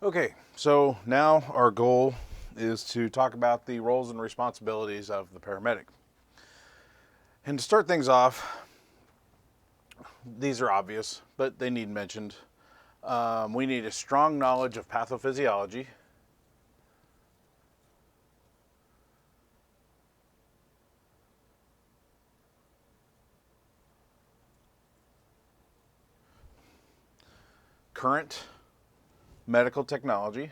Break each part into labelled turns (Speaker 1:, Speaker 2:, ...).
Speaker 1: Okay, so now our goal is to talk about the roles and responsibilities of the paramedic. And to start things off, these are obvious, but they need mentioned. We need a strong knowledge of pathophysiology, current medical technology,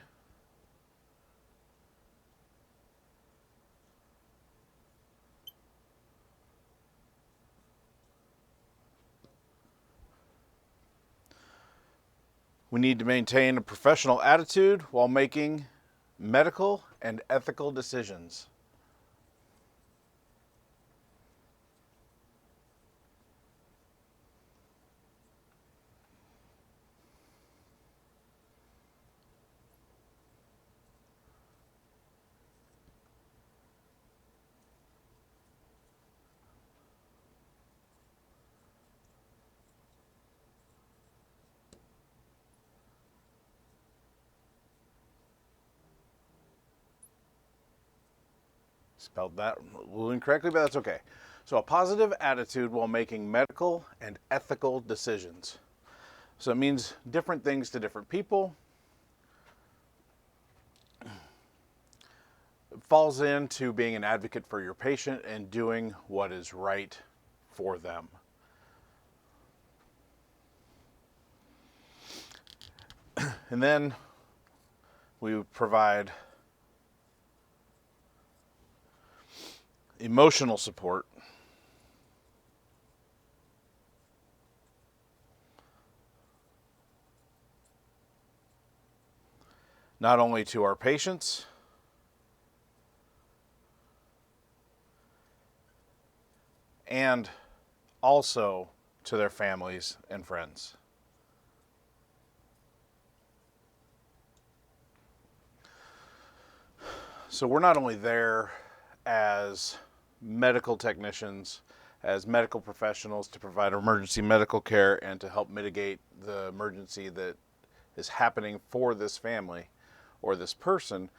Speaker 1: we need to maintain a professional attitude while making medical and ethical decisions. Spelled that a little incorrectly, but that's okay. So, a positive attitude while making medical and ethical decisions. So, it means different things to different people. It falls into being an advocate for your patient and doing what is right for them. And then we provide emotional support, not only to our patients, and also to their families and friends. So we're not only there as medical technicians, as medical professionals to provide emergency medical care and to help mitigate the emergency that is happening for this family or this person,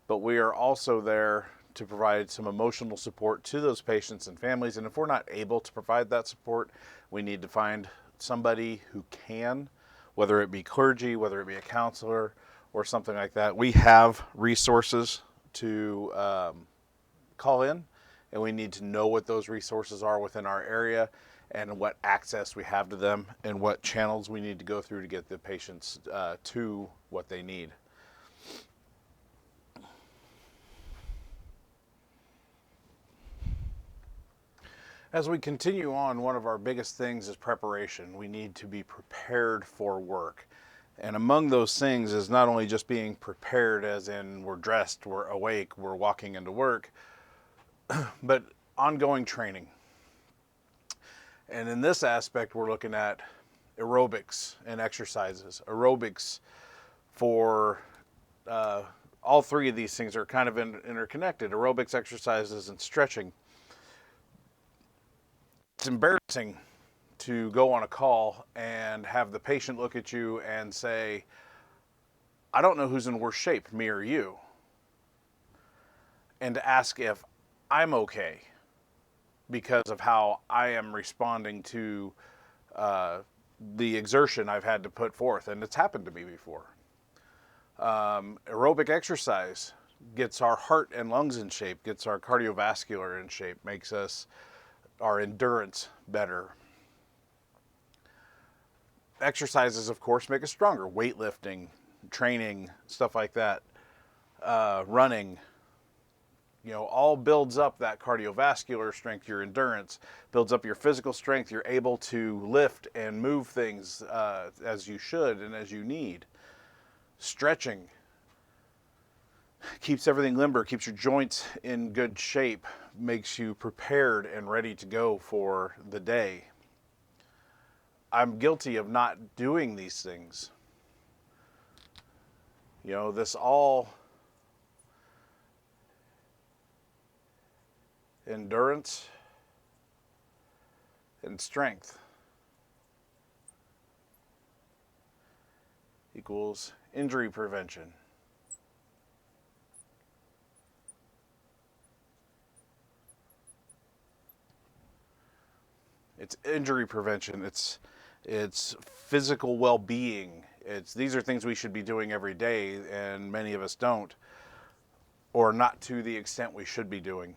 Speaker 1: but we are also there to provide some emotional support to those patients and families. And if we're not able to provide that support, we need to find somebody who can, whether it be clergy, whether it be a counselor or something like that. We have resources to call in, and we need to know what those resources are within our area and what access we have to them and what channels we need to go through to get the patients to what they need. As we continue on, one of our biggest things is preparation. We need to be prepared for work. And among those things is not only just being prepared, as in we're dressed, we're awake, we're walking into work, but ongoing training. And in this aspect, we're looking at aerobics and exercises. Aerobics for all three of these things are kind of interconnected. Aerobics, exercises, and stretching. It's embarrassing to go on a call and have the patient look at you and say, I don't know who's in worse shape, me or you, and to ask if I'm okay because of how I am responding to the exertion I've had to put forth. And it's happened to me before. Aerobic exercise gets our heart and lungs in shape, gets our cardiovascular in shape, makes us our endurance better. Exercises, of course, make us stronger. Weightlifting, training, stuff like that, running, all builds up that cardiovascular strength, your endurance, builds up your physical strength. You're able to lift and move things as you should and as you need. Stretching keeps everything limber, keeps your joints in good shape, makes you prepared and ready to go for the day. I'm guilty of not doing these things. This all endurance and strength equals Injury prevention. It's injury prevention. It's physical well-being. These are things we should be doing every day, and many of us don't, or not to the extent we should be doing.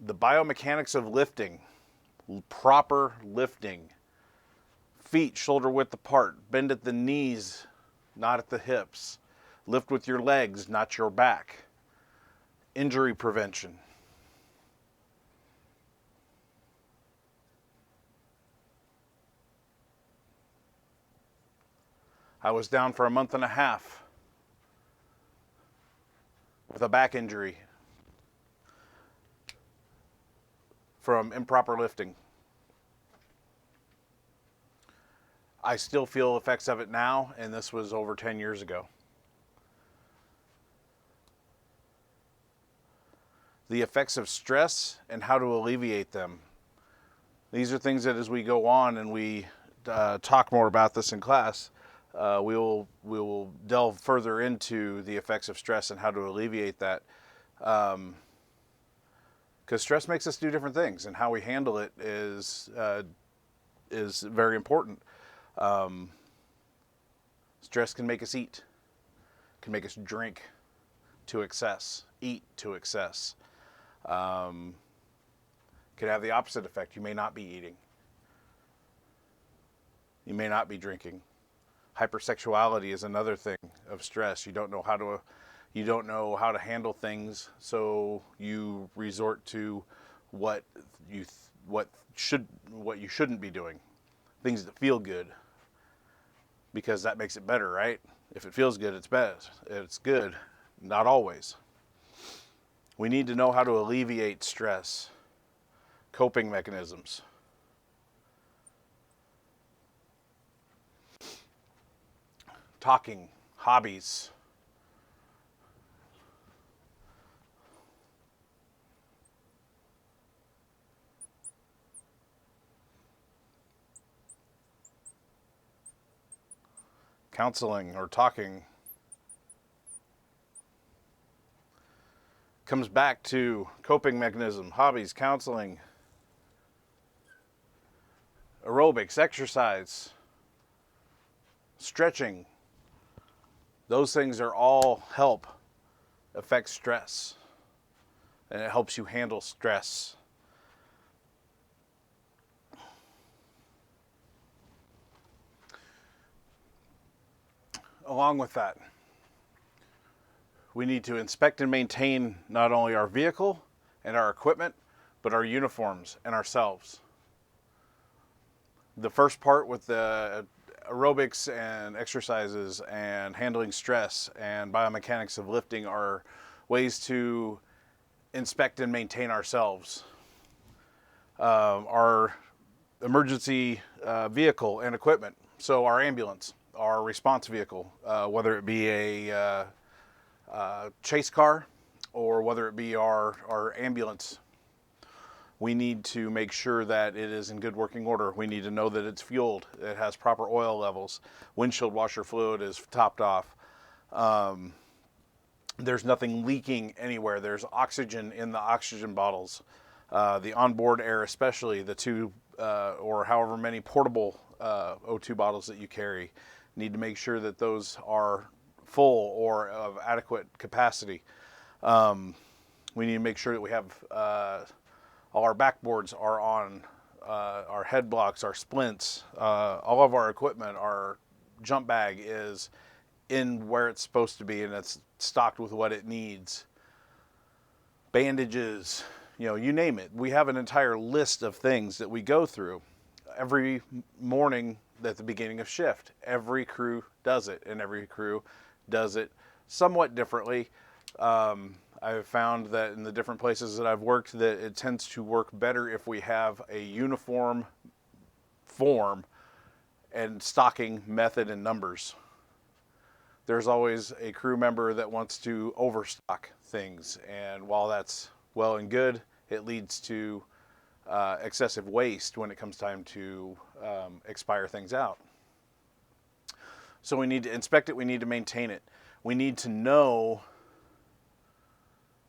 Speaker 1: The biomechanics of lifting, proper lifting, feet shoulder width apart, bend at the knees, not at the hips, lift with your legs, not your back. Injury prevention. I was down for a month and a half with a back injury from improper lifting. I still feel effects of it now, and this was over 10 years ago. The effects of stress and how to alleviate them. These are things that as we go on and we talk more about this in class, we will delve further into the effects of stress and how to alleviate that. Because stress makes us do different things, and how we handle it is very important. Stress can make us eat, can make us drink to excess, eat to excess. Can have the opposite effect. You may not be eating. You may not be drinking. Hypersexuality is another thing of stress. You don't know how to handle things, so you resort to what you shouldn't be doing. Things that feel good, because that makes it better, right? If it feels good, it's best. It's good. Not always. We need to know how to alleviate stress. Coping mechanisms. Talking, hobbies. Counseling or talking. Comes back to coping mechanism, hobbies, counseling, aerobics, exercise, stretching. Those things are all help affect stress, and it helps you handle stress. Along with that, we need to inspect and maintain not only our vehicle and our equipment, but our uniforms and ourselves. The first part with the aerobics and exercises and handling stress and biomechanics of lifting are ways to inspect and maintain ourselves. Our emergency vehicle and equipment, so our ambulance, our response vehicle, whether it be a chase car or whether it be our ambulance, we need to make sure that it is in good working order. We need to know that it's fueled, it has proper oil levels, windshield washer fluid is topped off, there's nothing leaking anywhere, there's oxygen in the oxygen bottles, the onboard air, especially the two or however many portable O2 bottles that you carry, need to make sure that those are full or of adequate capacity. We need to make sure that we have all our backboards are on, our head blocks, our splints, all of our equipment, our jump bag is in where it's supposed to be and it's stocked with what it needs. Bandages, you name it. We have an entire list of things that we go through every morning at the beginning of shift. Every crew does it, and every crew does it somewhat differently. I've found that in the different places that I've worked that it tends to work better if we have a uniform form and stocking method and numbers. There's always a crew member that wants to overstock things, and while that's well and good, it leads to excessive waste when it comes time to expire things out. So we need to inspect it. We need to maintain it. We need to know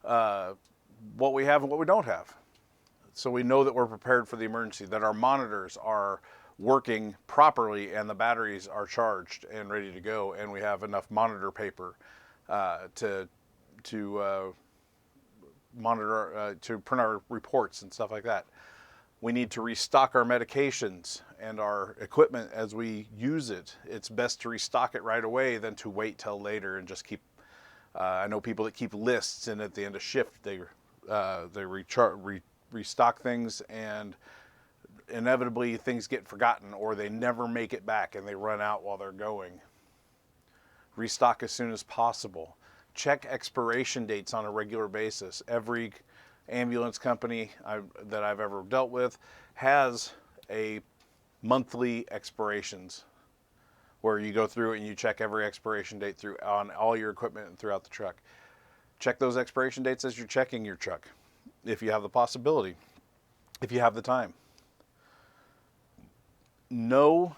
Speaker 1: what we have and what we don't have. So we know that we're prepared for the emergency, that our monitors are working properly and the batteries are charged and ready to go, and we have enough monitor paper to monitor, to print our reports and stuff like that. We need to restock our medications and our equipment as we use it. It's best to restock it right away than to wait till later and just keep. I know people that keep lists, and at the end of shift they restock things, and inevitably things get forgotten or they never make it back and they run out while they're going. Restock as soon as possible. Check expiration dates on a regular basis. Every ambulance company that I've ever dealt with has a monthly expirations where you go through and you check every expiration date through on all your equipment and throughout the truck. Check those expiration dates as you're checking your truck, if you have the possibility, if you have the time. Know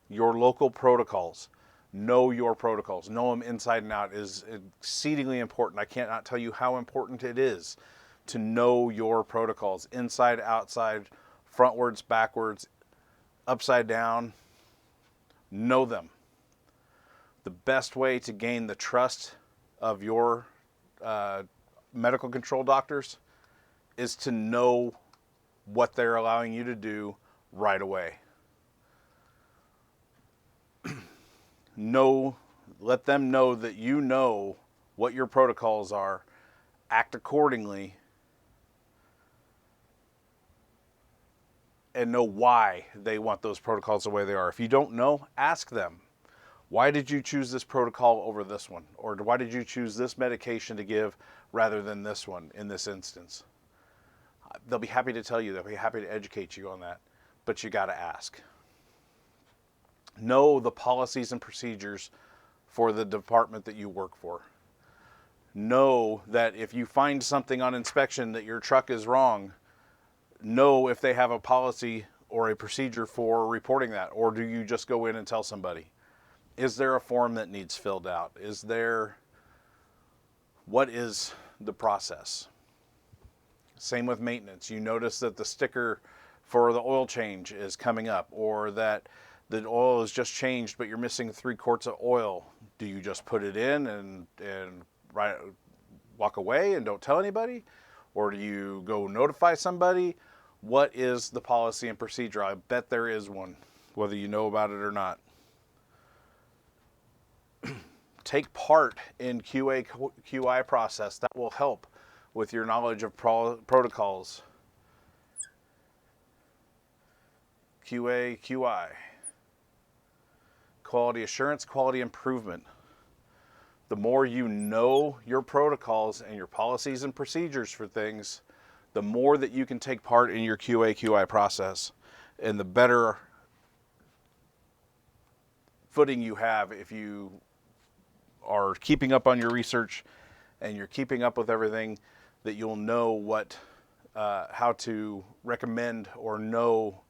Speaker 1: your local protocols. Know your protocols. Know them inside and out is exceedingly important. I cannot tell you how important it is to know your protocols, inside, outside, frontwards, backwards, upside down. Know them. The best way to gain the trust of your medical control doctors is to know what they're allowing you to do right away. Let them know that you know what your protocols are, act accordingly, and know why they want those protocols the way they are. If you don't know, ask them. Why did you choose this protocol over this one? Or why did you choose this medication to give rather than this one in this instance? They'll be happy to tell you. They'll be happy to educate you on that. But you got to ask. Know the policies and procedures for the department that you work for. Know that if you find something on inspection that your truck is wrong, know if they have a policy or a procedure for reporting that, or do you just go in and tell somebody? Is there a form that needs filled out? What is the process? Same with maintenance. You notice that the sticker for the oil change is coming up, or that the oil is just changed but you're missing 3 quarts of oil. Do you just put it in and walk away and don't tell anybody? Or do you go notify somebody? What is the policy and procedure? I bet there is one, whether you know about it or not. Take part in QA/QI process. That will help with your knowledge of protocols. QA/QI. Quality assurance, quality improvement. The more you know your protocols and your policies and procedures for things, the more that you can take part in your QA/QI process, and the better footing you have if you are keeping up on your research and you're keeping up with everything, that you'll know how to recommend or know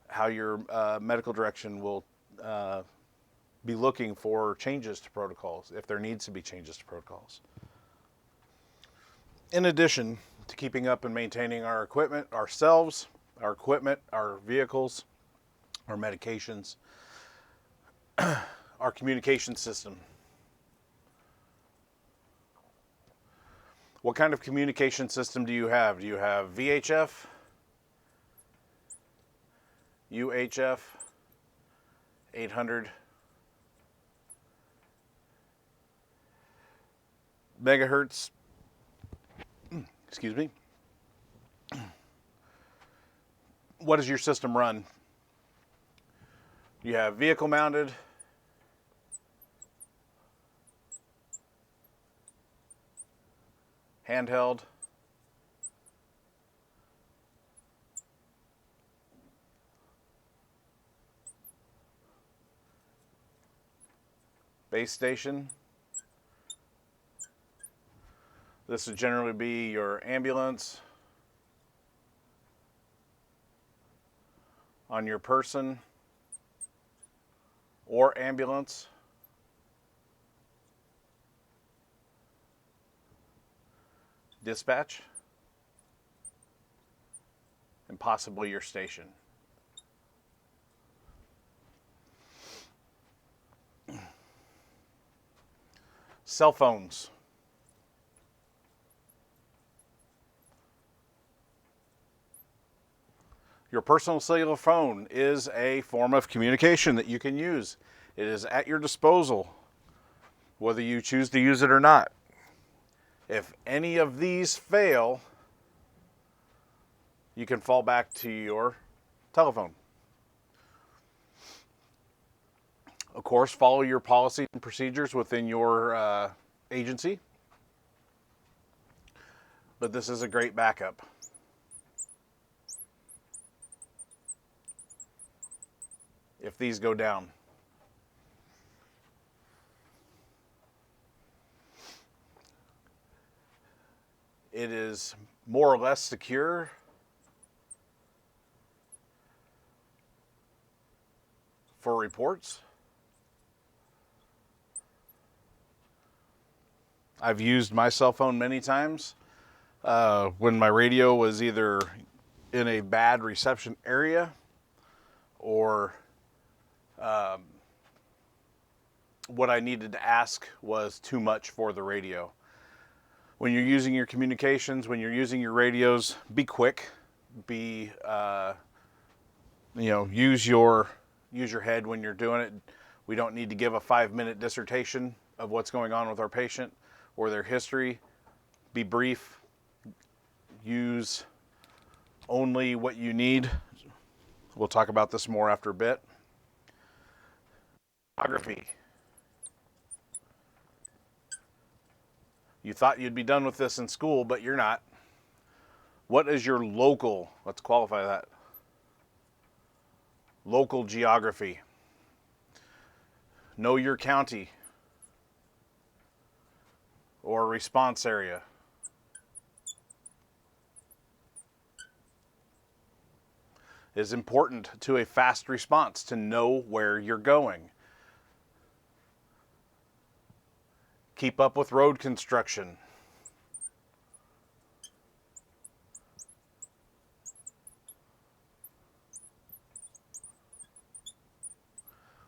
Speaker 1: how your medical direction will be looking for changes to protocols, if there needs to be changes to protocols. In addition to keeping up and maintaining our equipment, our vehicles, our medications, our communication system. What kind of communication system do you have? Do you have VHF, UHF, 800 megahertz? Excuse me. What does your system run? You have vehicle mounted, handheld, base station. This would generally be your ambulance, on your person, or ambulance. dispatch, and possibly your station. Cell phones. Your personal cellular phone is a form of communication that you can use. It is at your disposal, whether you choose to use it or not. If any of these fail, you can fall back to your telephone. Of course, follow your policies and procedures within your agency, but this is a great backup. If these go down. It is more or less secure for reports. I've used my cell phone many times when my radio was either in a bad reception area or what I needed to ask was too much for the radio. When you're using your communications, when you're using your radios, be quick. Use your head when you're doing it. We don't need to give a 5-minute dissertation of what's going on with our patient or their history. Be brief. Use only what you need. We'll talk about this more after a bit. Geography. You thought you'd be done with this in school, but you're not. What is your local, let's qualify that, local geography? Know your county or response area. It is important to a fast response to know where you're going. Keep up with road construction.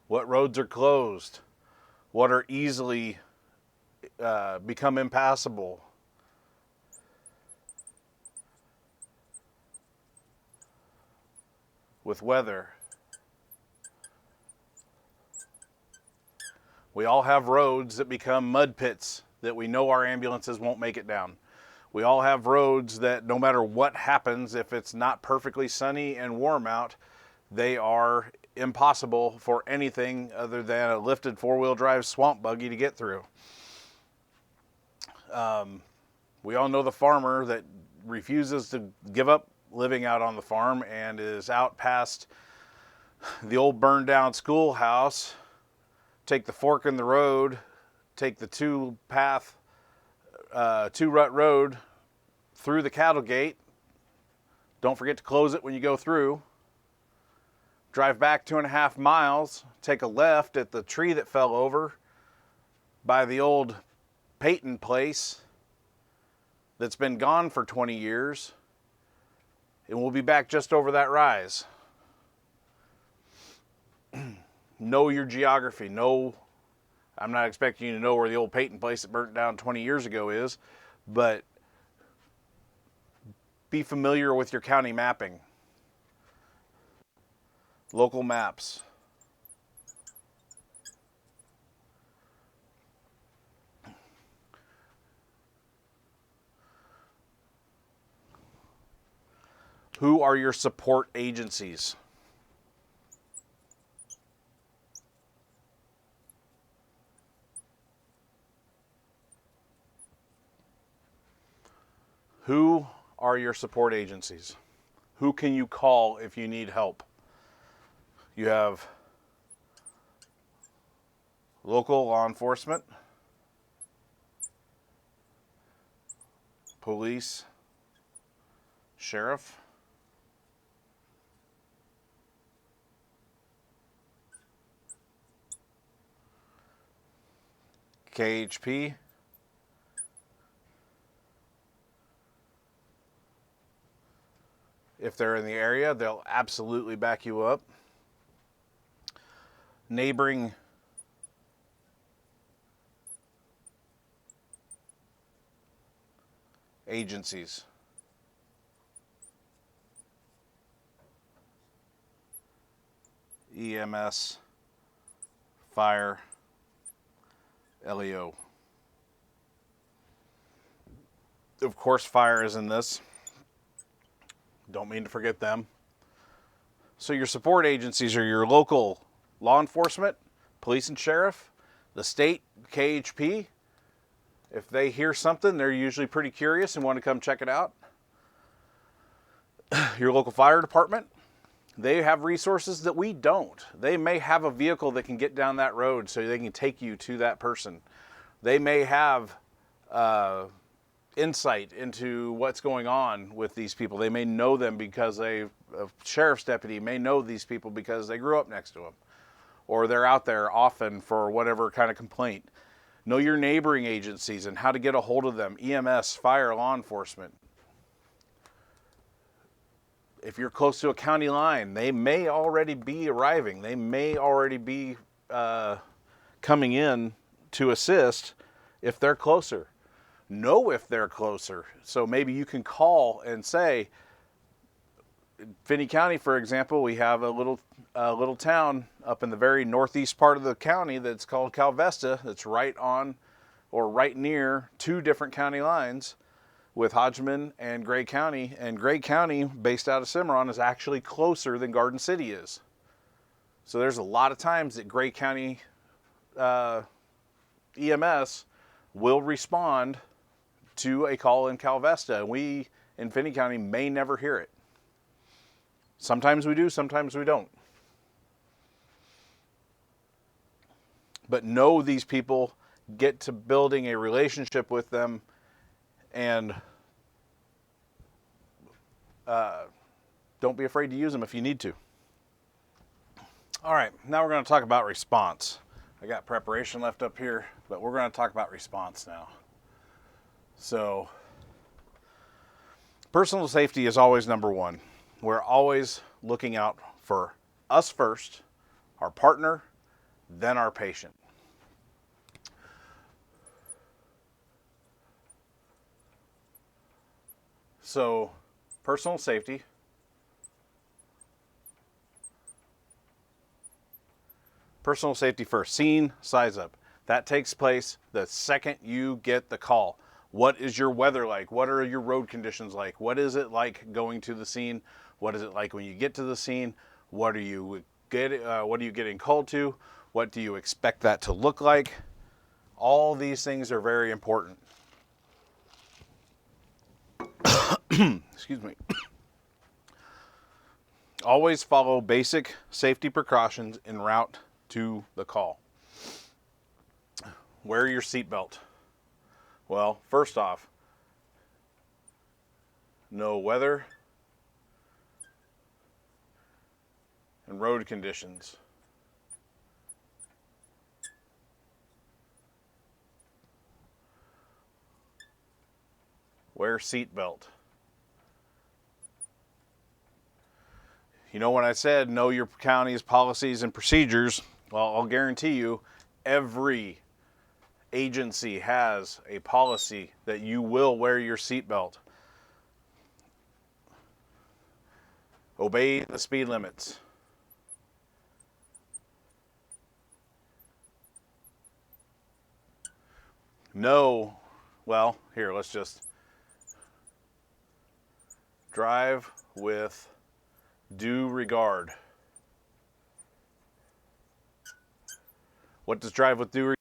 Speaker 1: What roads are closed? What are easily become impassable? With weather. We all have roads that become mud pits that we know our ambulances won't make it down. We all have roads that no matter what happens, if it's not perfectly sunny and warm out, they are impossible for anything other than a lifted four-wheel drive swamp buggy to get through. We all know the farmer that refuses to give up living out on the farm and is out past the old burned down schoolhouse, take the fork in the road, take the two-rut road through the cattle gate. Don't forget to close it when you go through. Drive back 2.5 miles, take a left at the tree that fell over by the old Peyton place that's been gone for 20 years. And we'll be back just over that rise. Know your geography. I'm not expecting you to know where the old Peyton place that burnt down 20 years ago is, but be familiar with your county mapping. Local maps. Who are your support agencies? Who are your support agencies? Who can you call if you need help? You have local law enforcement, police, sheriff, KHP, If they're in the area, they'll absolutely back you up. Neighboring agencies. EMS, fire, LEO. Of course, fire is in this. Don't mean to forget them. So your support agencies are your local law enforcement, police and sheriff, the state, KHP. If they hear something, they're usually pretty curious and want to come check it out. Your local fire department, they have resources that we don't. They may have a vehicle that can get down that road so they can take you to that person. They may have insight into what's going on with these people. They may know them because a sheriff's deputy may know these people because they grew up next to them, or they're out there often for whatever kind of complaint. Know your neighboring agencies and how to get a hold of them. EMS, fire, law enforcement. If you're close to a county line, they may already be arriving. They may already be coming in to assist if they're closer. Know if they're closer. So maybe you can call and say, in Finney County, for example, we have a little town up in the very northeast part of the county that's called Calvesta. That's right on or right near two different county lines with Hodgman and Gray County. And Gray County, based out of Cimarron, is actually closer than Garden City is. So there's a lot of times that Gray County EMS will respond to a call in Calvesta. We in Finney County may never hear it. Sometimes we do, sometimes we don't. But know these people, get to building a relationship with them, and don't be afraid to use them if you need to. All right, now we're going to talk about response. I got preparation left up here, but we're going to talk about response now. So, personal safety is always number one. We're always looking out for us first, our partner, then our patient. So, personal safety. Personal safety first. Scene, size up. That takes place the second you get the call. What is your weather like? What are your road conditions like? What is it like going to the scene? What is it like when you get to the scene? What are you getting called to? What do you expect that to look like? All these things are very important. Excuse me. Always follow basic safety precautions en route to the call. Wear your seatbelt. Well, first off, know weather and road conditions. Wear seatbelt. You know, when I said know your county's policies and procedures, well, I'll guarantee you every agency has a policy that you will wear your seatbelt. Obey the speed limits. No, well, here, let's just drive with due regard. What does drive with due regard?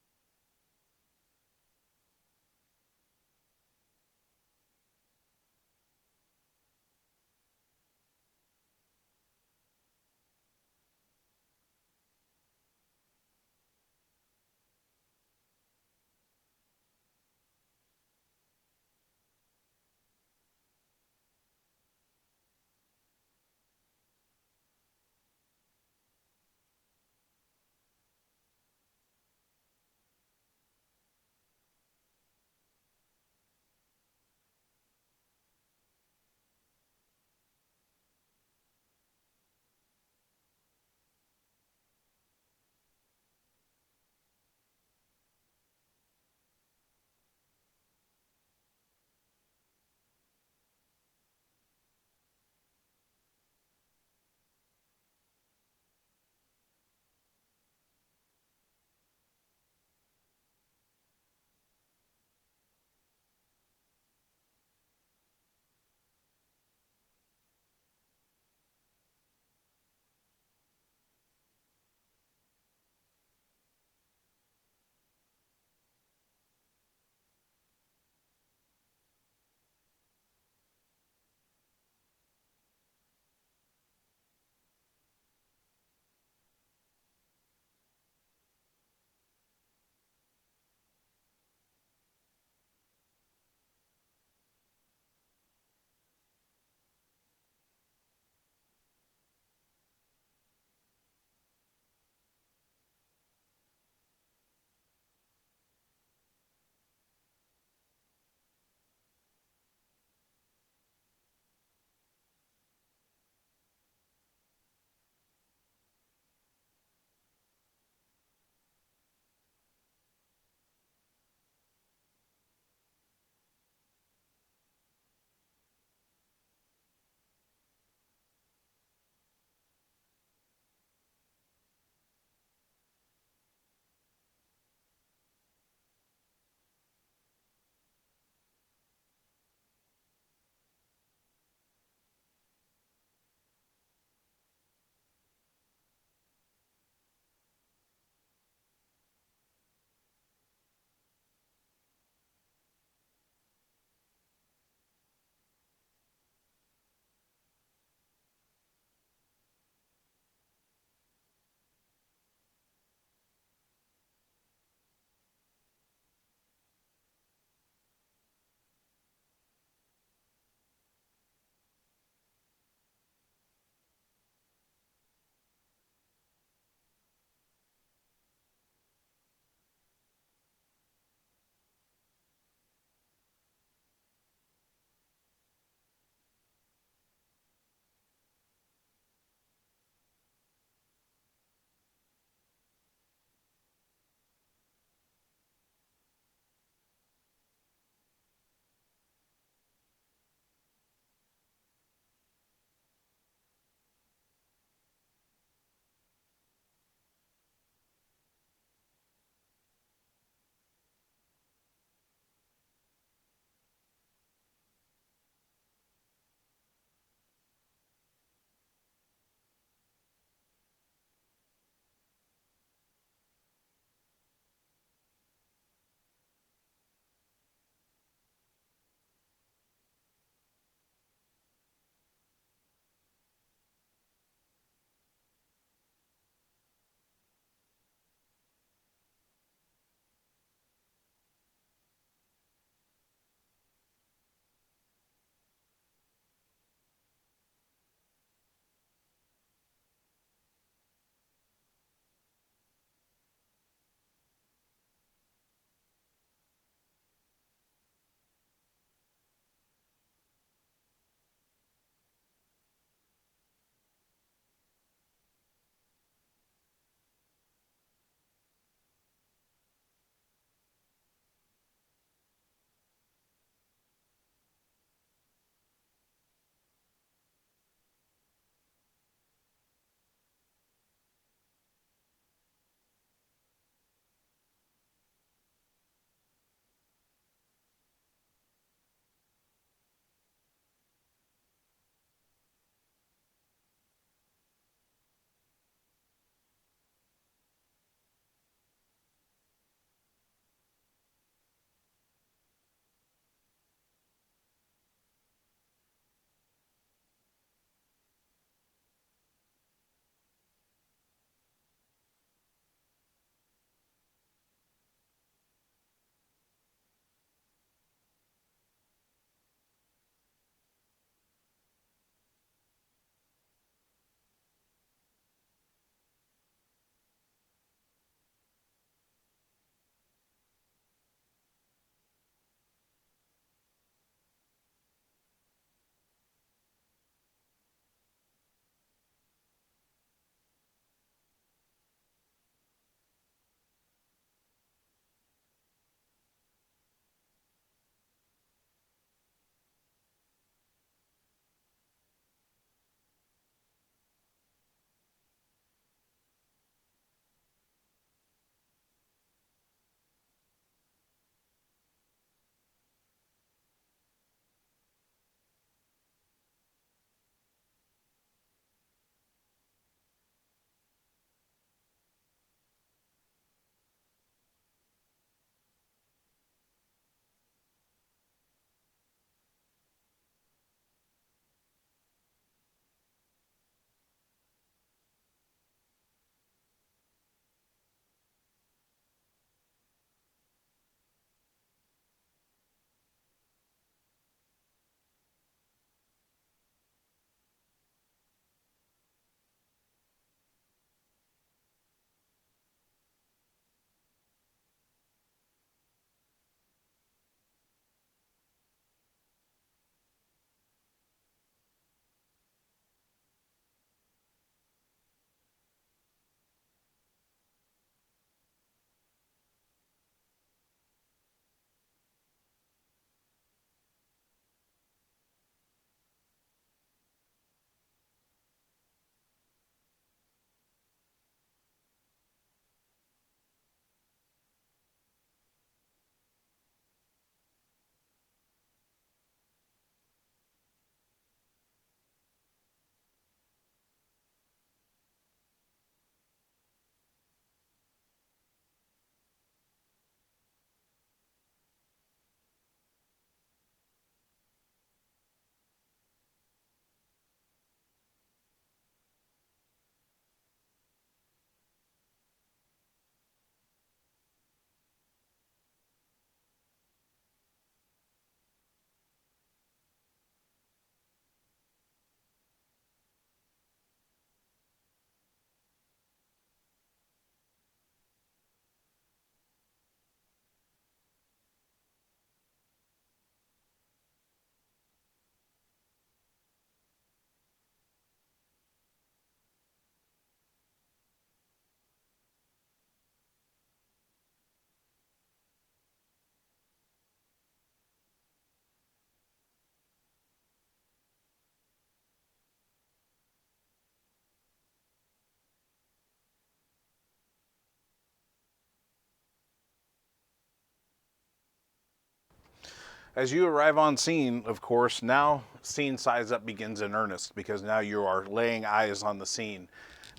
Speaker 1: As you arrive on scene, of course, now scene size up begins in earnest, because now you are laying eyes on the scene.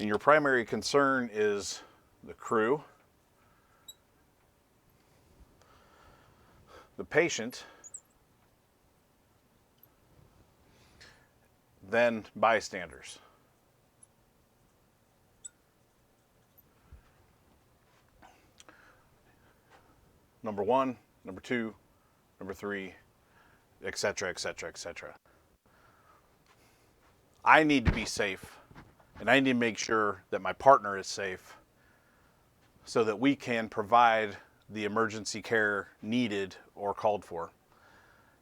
Speaker 1: And your primary concern is the crew, the patient, then bystanders. Number one, number two, number three, etc., etc., etc. I need to be safe, and I need to make sure that my partner is safe so that we can provide the emergency care needed or called for.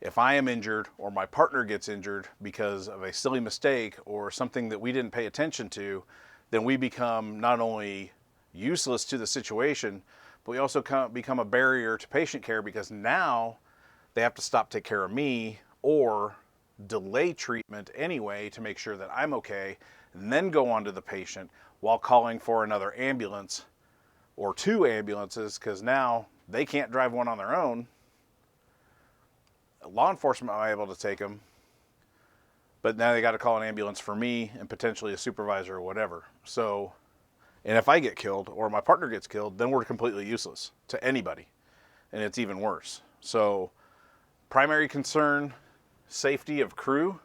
Speaker 1: If I am injured or my partner gets injured because of a silly mistake or something that we didn't pay attention to, then we become not only useless to the situation, but we also become a barrier to patient care, because now they have to stop take care of me or delay treatment anyway to make sure that I'm okay, and then go on to the patient while calling for another ambulance or two ambulances, because now they can't drive one on their own. Law enforcement might be able to take them, but now they got to call an ambulance for me and potentially a supervisor or whatever. So, and if I get killed or my partner gets killed, then we're completely useless to anybody, and it's even worse. So, primary concern, safety of crew,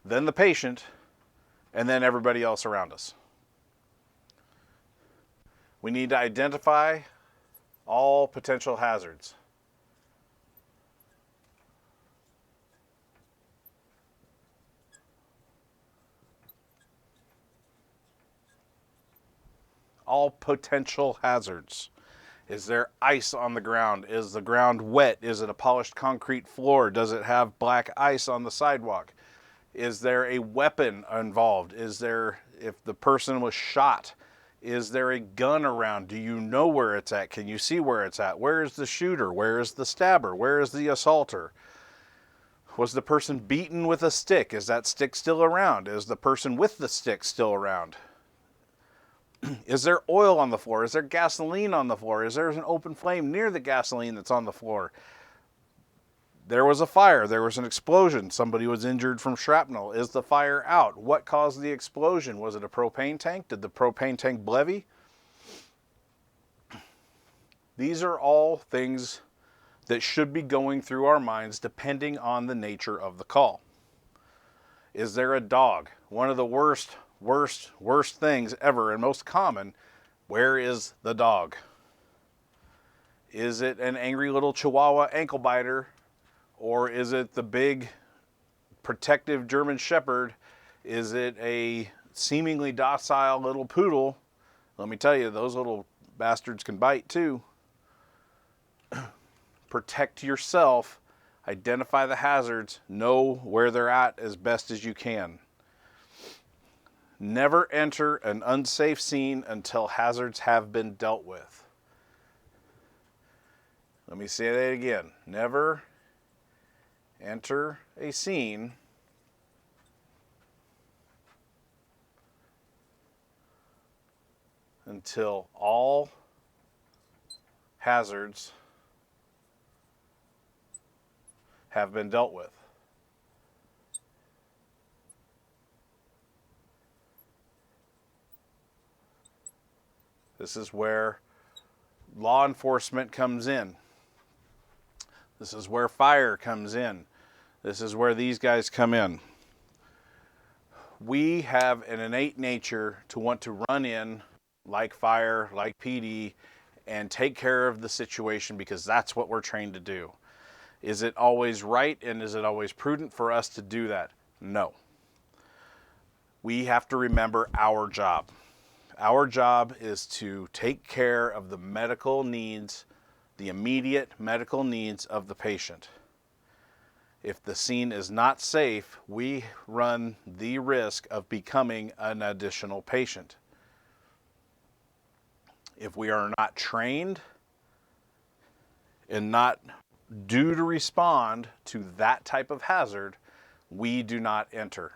Speaker 1: then the patient, and then everybody else around us. We need to identify all potential hazards. All potential hazards. Is there ice on the ground? Is the ground wet? Is it a polished concrete floor? Does it have black ice on the sidewalk? Is there a weapon involved? Is there, if the person was shot, is there a gun around? Do you know where it's at? Can you see where it's at? Where is the shooter? Where is the stabber? Where is the assaulter? Was the person beaten with a stick? Is that stick still around? Is the person with the stick still around? Is there oil on the floor? Is there gasoline on the floor? Is there an open flame near the gasoline that's on the floor? There was a fire. There was an explosion. Somebody was injured from shrapnel. Is the fire out? What caused the explosion? Was it a propane tank? Did the propane tank levy? These are all things that should be going through our minds depending on the nature of the call. Is there a dog? One of the worst things ever and most common. Where is the dog? Is it an angry little Chihuahua ankle biter? Or is it the big protective German Shepherd? Is it a seemingly docile little poodle? Let me tell you, those little bastards can bite too. Protect yourself, identify the hazards, know where they're at as best as you can. Never enter an unsafe scene until hazards have been dealt with. Let me say that again. Never enter a scene until all hazards have been dealt with. This is where law enforcement comes in. This is where fire comes in. This is where these guys come in. We have an innate nature to want to run in like fire, like PD, and take care of the situation because that's what we're trained to do. Is it always right and is it always prudent for us to do that? No. We have to remember our job. Our job is to take care of the medical needs, the immediate medical needs of the patient. If the scene is not safe, we run the risk of becoming an additional patient. If we are not trained and not due to respond to that type of hazard, we do not enter.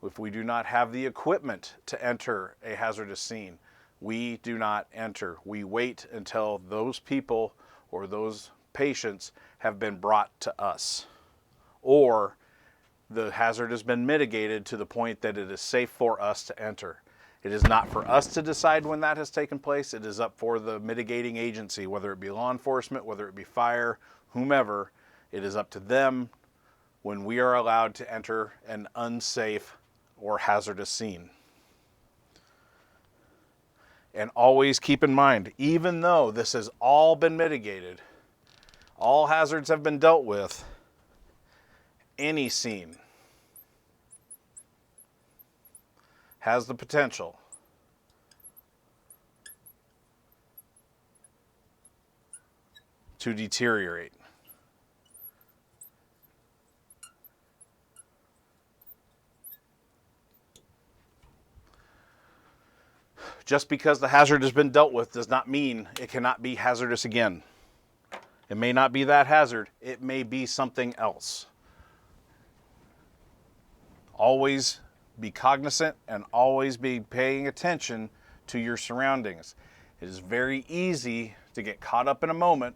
Speaker 1: If we do not have the equipment to enter a hazardous scene, We do not enter. We wait until those people or those patients have been brought to us, or the hazard has been mitigated to the point that it is safe for us to enter. It is not for us to decide when that has taken place. It is up for the mitigating agency, whether it be law enforcement, whether it be fire, whomever. It is up to them when we are allowed to enter an unsafe or hazardous scene. And always keep in mind, even though this has all been mitigated, all hazards have been dealt with, any scene has the potential to deteriorate. Just because the hazard has been dealt with does not mean it cannot be hazardous again. It may not be that hazard, it may be something else. Always be cognizant and always be paying attention to your surroundings. It is very easy to get caught up in a moment,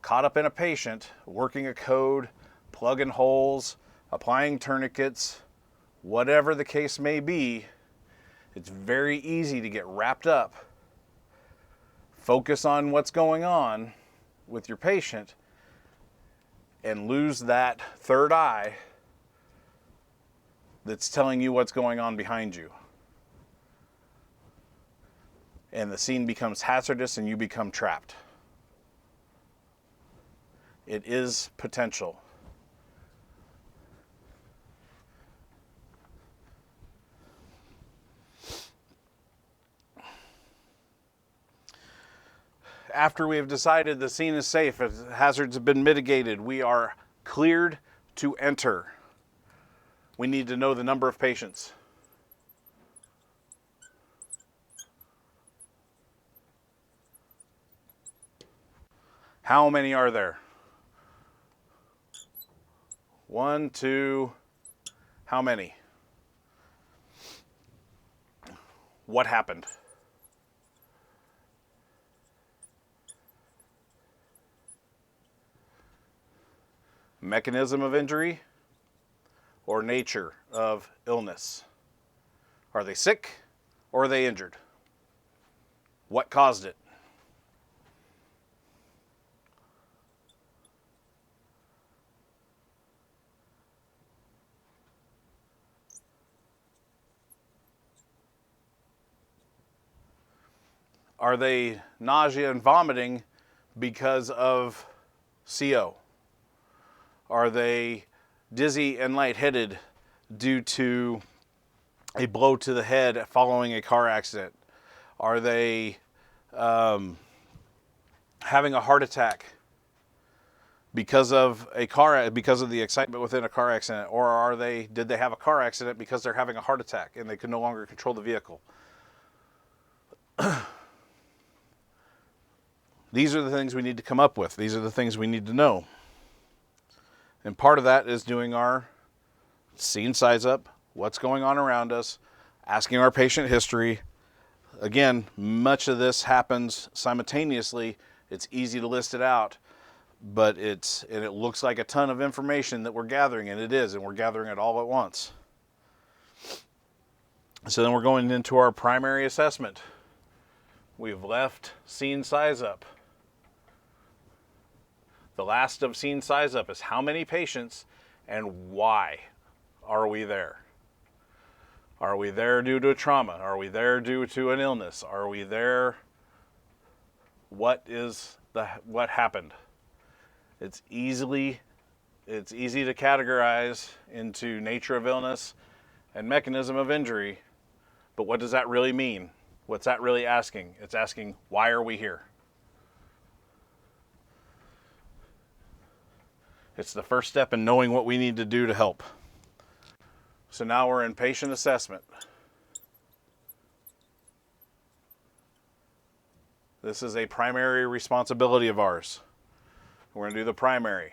Speaker 1: caught up in a patient, working a code, plugging holes, applying tourniquets, whatever the case may be. It's very easy to get wrapped up, focus on what's going on with your patient, and lose that third eye that's telling you what's going on behind you. And the scene becomes hazardous and you become trapped. It is potential. After we have decided the scene is safe, hazards have been mitigated, we are cleared to enter. We need to know the number of patients. How many are there? 1, 2, how many? What happened? Mechanism of injury or nature of illness? Are they sick or are they injured? What caused it? Are they nausea and vomiting because of CO? Are they dizzy and lightheaded due to a blow to the head following a car accident? Are they having a heart attack because of the excitement within a car accident? Or did they have a car accident because they're having a heart attack and they can no longer control the vehicle? These are the things we need to come up with. These are the things we need to know. And part of that is doing our scene size up, what's going on around us, asking our patient history. Again, much of this happens simultaneously. It's easy to list it out, but it looks like a ton of information that we're gathering, and it is, and we're gathering it all at once. So then we're going into our primary assessment. We've left scene size up. The last of scene size up is how many patients and why are we there? Are we there due to a trauma? Are we there due to an illness? Are we there? What happened? It's easy to categorize into nature of illness and mechanism of injury, but what does that really mean? What's that really asking? It's asking, why are we here? It's the first step in knowing what we need to do to help. So now we're in patient assessment. This is a primary responsibility of ours. We're going to do the primary.